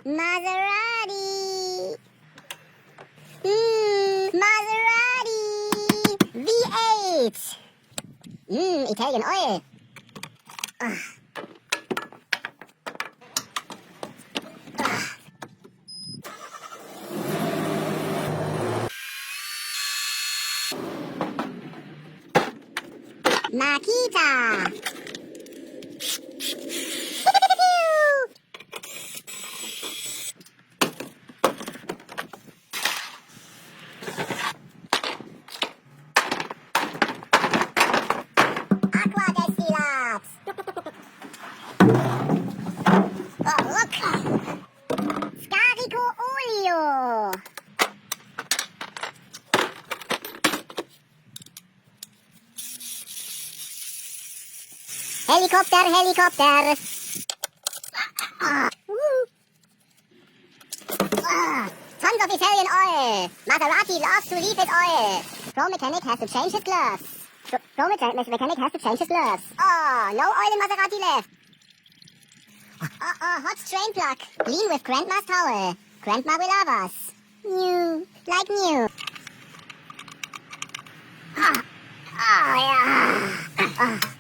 Maserati! Maserati! V8! Italian oil. Makita! Aqua destillat! Oh, look! Scarico olio! Helicopter, helicopter! Tons of Italian oil! Maserati loves to leave his oil! Pro mechanic has to change his gloves. Pro mechanic has to change his gloves. Oh, no oil in Maserati left. Hot strain plug. Clean with Grandma's towel. Grandma will love us. New. Like new.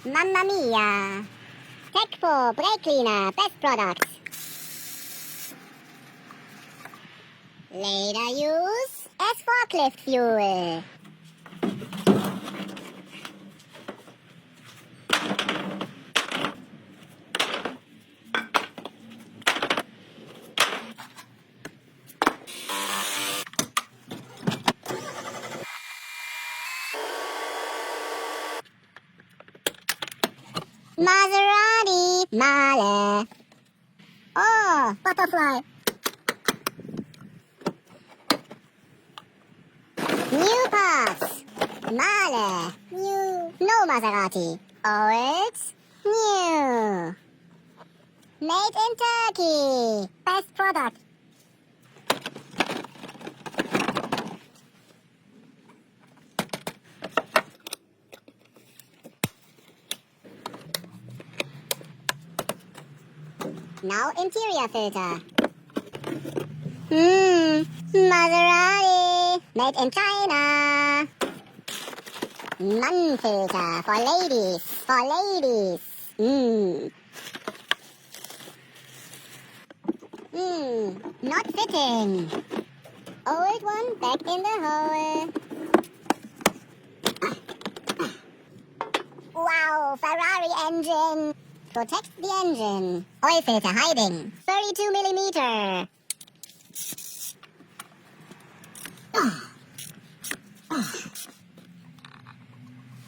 Mamma mia. Tecpo, brake cleaner, best product. Later use as forklift fuel. Maserati, male. Oh, butterfly. New parts. Male. New. No Maserati. Old. New. Made in Turkey. Best product. Now interior filter. Maserati. Made in China. Nun filter for ladies. For ladies. Not fitting. Old one back in the hole. Wow, Ferrari engine. Protect the engine. Oil filter hiding. 32 millimeter.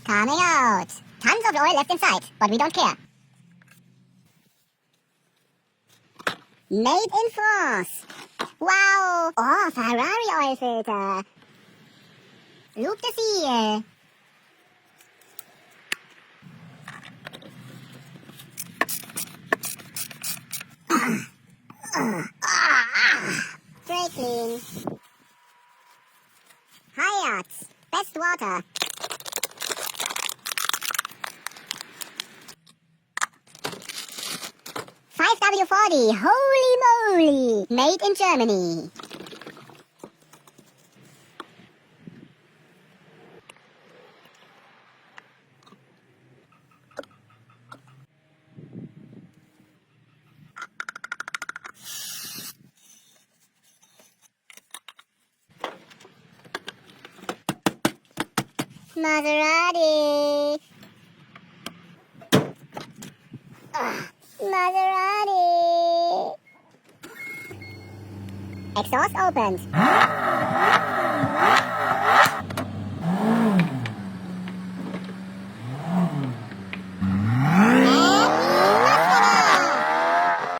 Coming out. Tons of oil left inside, but we don't care. Made in France. Wow. Oh, Ferrari oil filter. Loop the seal. Brake clean. Hayat. Best water. W40, holy moly! Made in Germany. Maserati. Maserati. Exhaust opened.